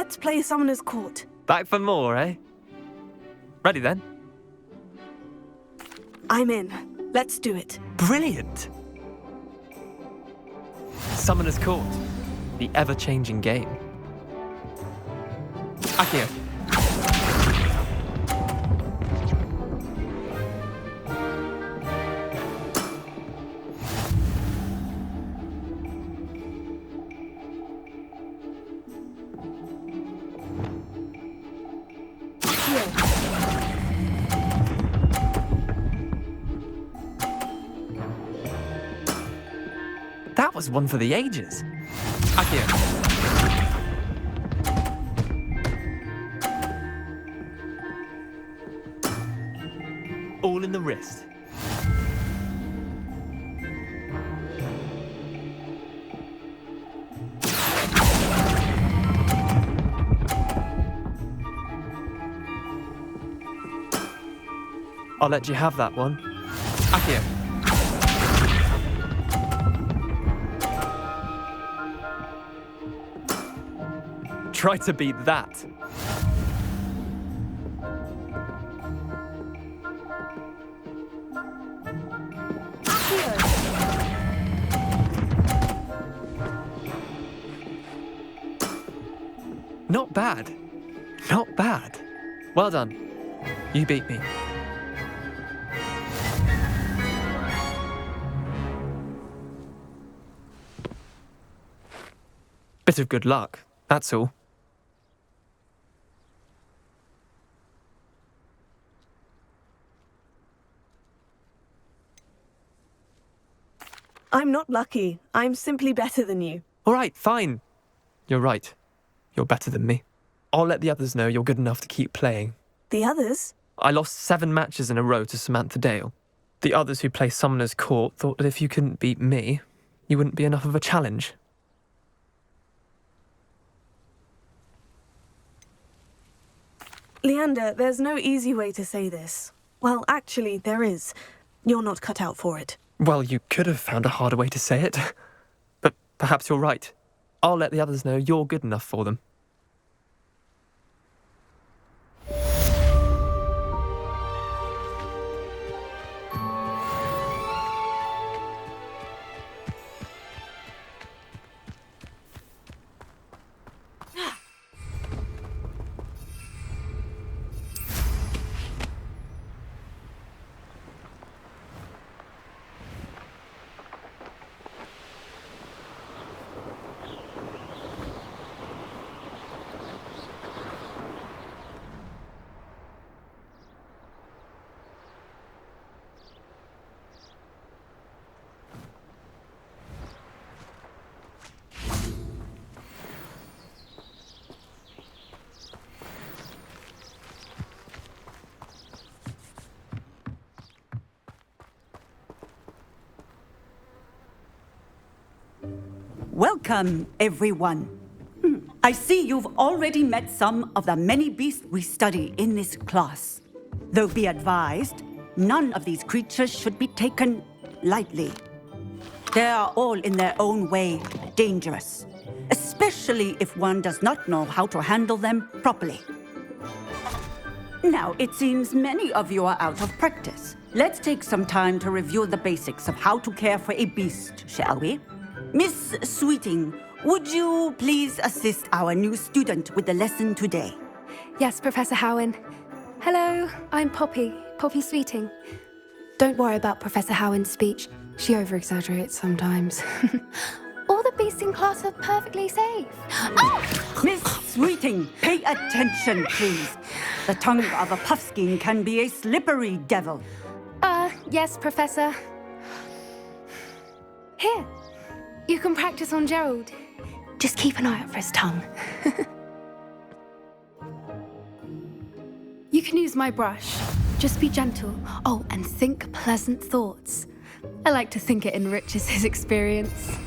Let's play Summoner's Court. Back for more, eh? Ready then? I'm in. Let's do it. Brilliant! Summoner's Court, the ever-changing game. Accio. That was one for the ages. Accio. All in the wrist. I'll let you have that one. Accio. Try to beat that. Not bad. Not bad. Well done. You beat me. Bit of good luck, that's all. I'm not lucky. I'm simply better than you. All right, fine. You're right. You're better than me. I'll let the others know you're good enough to keep playing. The others? I lost 7 matches in a row to Samantha Dale. The others who play Summoner's Court thought that if you couldn't beat me, you wouldn't be enough of a challenge. Leander, there's no easy way to say this. Well, actually, there is. You're not cut out for it. Well, you could have found a harder way to say it. But perhaps you're right. I'll let the others know you're good enough for them. Welcome, everyone. I see you've already met some of the many beasts we study in this class. Though be advised, none of these creatures should be taken lightly. They are all in their own way dangerous, especially if one does not know how to handle them properly. Now, it seems many of you are out of practice. Let's take some time to review the basics of how to care for a beast, shall we? Miss Sweeting, would you please assist our new student with the lesson today? Yes, Professor Howen. Hello, I'm Poppy Sweeting. Don't worry about Professor Howen's speech. She over-exaggerates sometimes. All the beasts in class are perfectly safe. Oh! Miss Sweeting, pay attention, please. The tongue of a puffskein can be a slippery devil. Yes, Professor. Here, you can practice on Gerald. Just keep an eye out for his tongue. You can use my brush. Just be gentle. Oh, and think pleasant thoughts. I like to think it enriches his experience.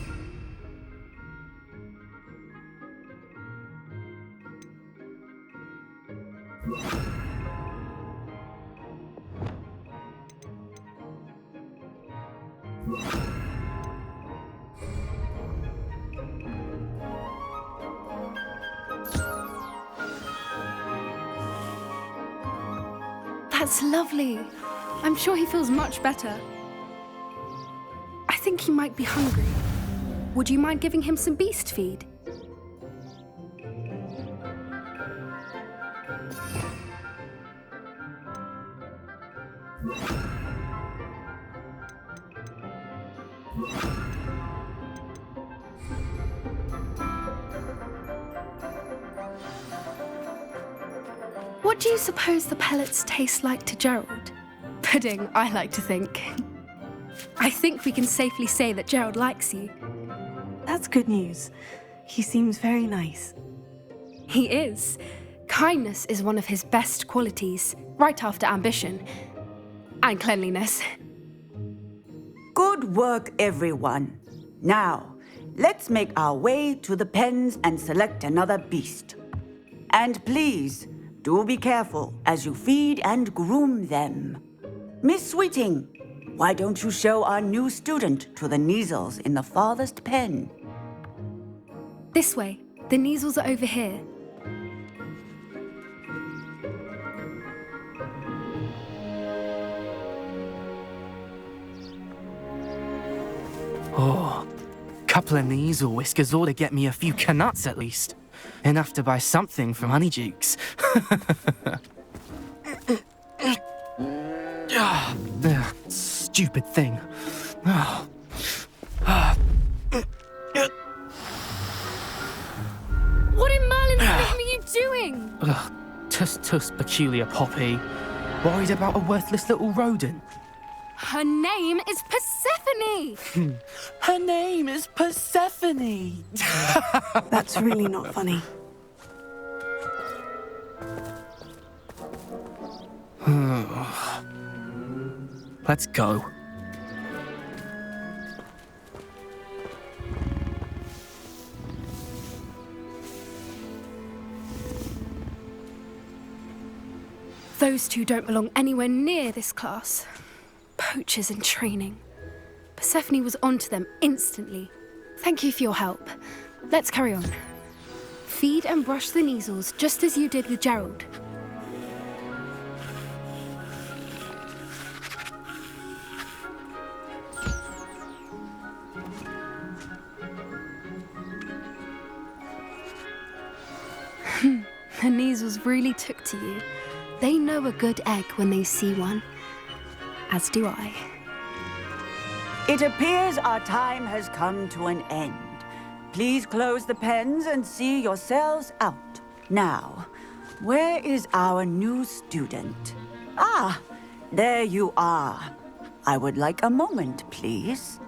That's lovely. I'm sure he feels much better. I think he might be hungry. Would you mind giving him some beast feed? What do you suppose the pellets taste like to Gerald? Pudding, I like to think. I think we can safely say that Gerald likes you. That's good news. He seems very nice. He is. Kindness is one of his best qualities, right after ambition. And cleanliness. Good work, everyone. Now, let's make our way to the pens and select another beast. And please, do be careful as you feed and groom them. Miss Sweeting, why don't you show our new student to the Kneazles in the farthest pen? This way. The Kneazles are over here. Oh, couple of Kneazle whiskers ought to get me a few Canuts at least. Enough to buy something from Honeydukes. Stupid thing. What in Merlin's name are you doing? Tuss, peculiar Poppy. Worried about a worthless little rodent. Her name is Persephone! Her name is Persephone. That's really not funny. Let's go. Those two don't belong anywhere near this class. Poachers in training. Persephone was onto them instantly. Thank you for your help. Let's carry on. Feed and brush the Kneazles just as you did with Gerald. The Kneazles really took to you. They know a good egg when they see one. As do I. It appears our time has come to an end. Please close the pens and see yourselves out. Now, where is our new student? Ah, there you are. I would like a moment, please.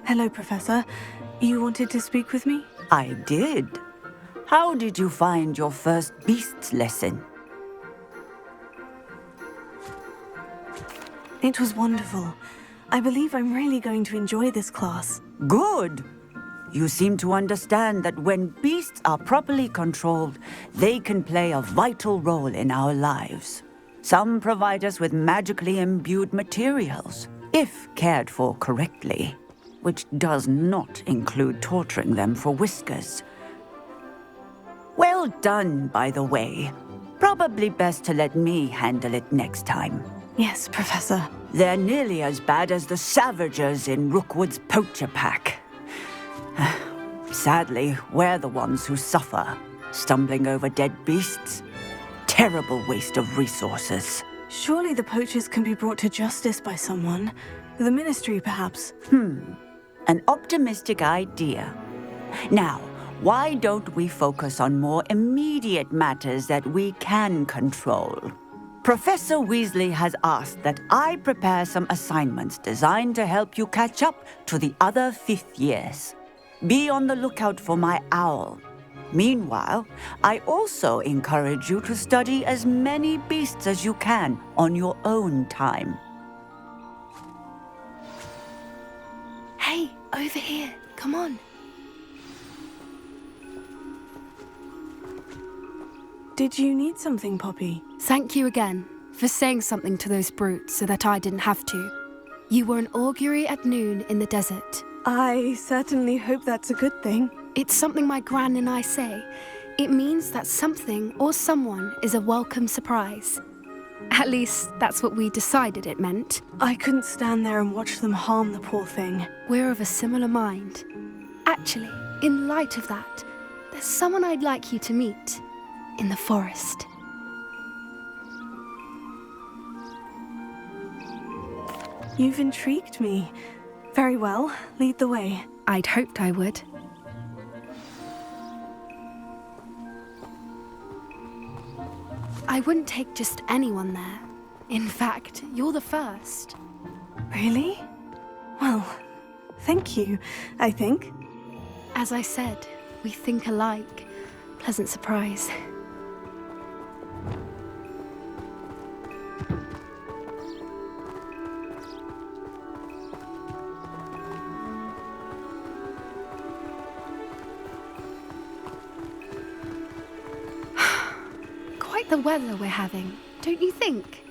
Hello, Professor. You wanted to speak with me? I did. How did you find your first beasts lesson? It was wonderful. I believe I'm really going to enjoy this class. Good. You seem to understand that when beasts are properly controlled, they can play a vital role in our lives. Some provide us with magically imbued materials, if cared for correctly, which does not include torturing them for whiskers. Well done, by the way. Probably best to let me handle it next time. Yes, Professor. They're nearly as bad as the Savagers in Rookwood's poacher pack. Sadly, we're the ones who suffer, stumbling over dead beasts. Terrible waste of resources. Surely the poachers can be brought to justice by someone. The Ministry, perhaps. An optimistic idea. Now, why don't we focus on more immediate matters that we can control? Professor Weasley has asked that I prepare some assignments designed to help you catch up to the other fifth years. Be on the lookout for my owl. Meanwhile, I also encourage you to study as many beasts as you can on your own time. Hey, over here. Come on. Did you need something, Poppy? Thank you again for saying something to those brutes so that I didn't have to. You were an augury at noon in the desert. I certainly hope that's a good thing. It's something my gran and I say. It means that something or someone is a welcome surprise. At least, that's what we decided it meant. I couldn't stand there and watch them harm the poor thing. We're of a similar mind. Actually, in light of that, there's someone I'd like you to meet in the forest. You've intrigued me. Very well, lead the way. I'd hoped I would. I wouldn't take just anyone there. In fact, you're the first. Really? Well, thank you, I think. As I said, we think alike. Pleasant surprise. Quite the weather we're having, don't you think?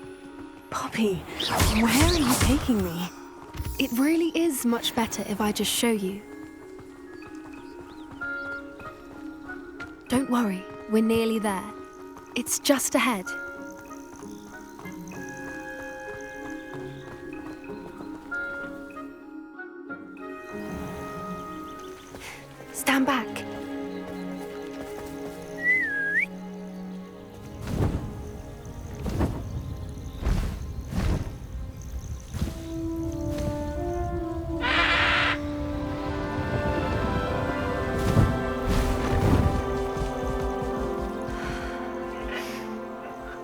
Poppy, where are you taking me? It really is much better if I just show you. Don't worry, we're nearly there. It's just ahead. Stand back.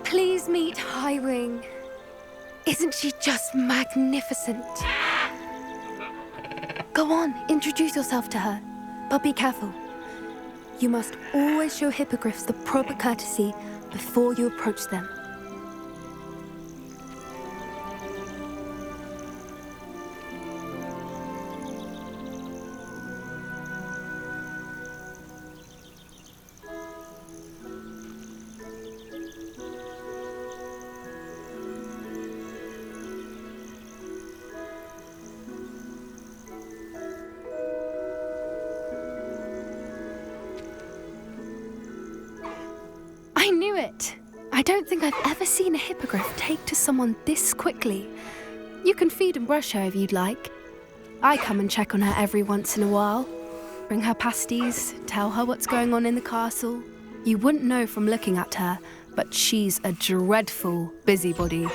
Please meet Highwing. Isn't she just magnificent? Go on, introduce yourself to her. But be careful. You must always show hippogriffs the proper courtesy before you approach them. I knew it! I don't think I've ever seen a hippogriff take to someone this quickly. You can feed and brush her if you'd like. I come and check on her every once in a while. Bring her pasties, tell her what's going on in the castle. You wouldn't know from looking at her, but she's a dreadful busybody.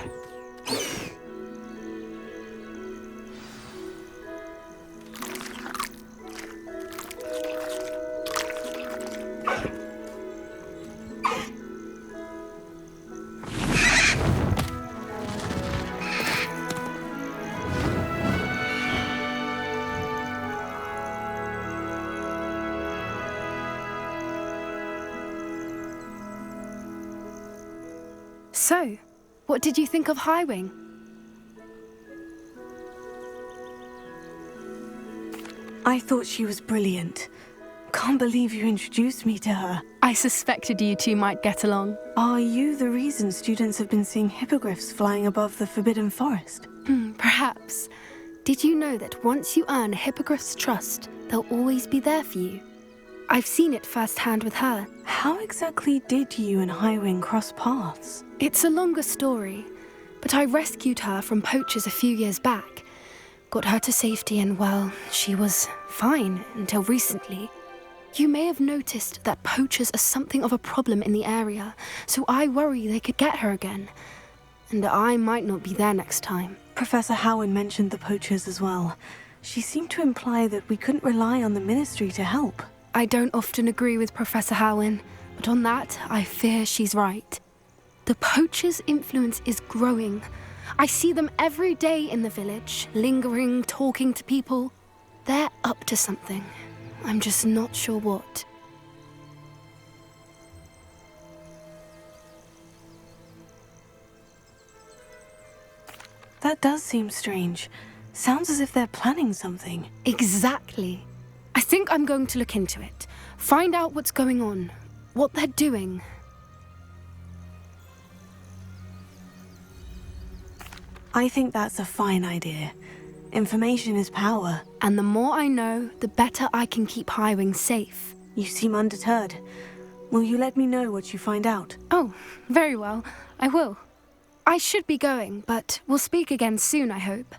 So, what did you think of Highwing? I thought she was brilliant. Can't believe you introduced me to her. I suspected you two might get along. Are you the reason students have been seeing hippogriffs flying above the Forbidden Forest? Perhaps. Did you know that once you earn a hippogriff's trust, they'll always be there for you? I've seen it firsthand with her. How exactly did you and Highwing cross paths? It's a longer story, but I rescued her from poachers a few years back. Got her to safety and, well, she was fine until recently. You may have noticed that poachers are something of a problem in the area, so I worry they could get her again. And I might not be there next time. Professor Howin mentioned the poachers as well. She seemed to imply that we couldn't rely on the Ministry to help. I don't often agree with Professor Howin, but on that, I fear she's right. The poachers' influence is growing. I see them every day in the village, lingering, talking to people. They're up to something. I'm just not sure what. That does seem strange. Sounds as if they're planning something. Exactly. I think I'm going to look into it. Find out what's going on, what they're doing. I think that's a fine idea. Information is power. And the more I know, the better I can keep Highwing safe. You seem undeterred. Will you let me know what you find out? Oh, very well. I will. I should be going, but we'll speak again soon, I hope.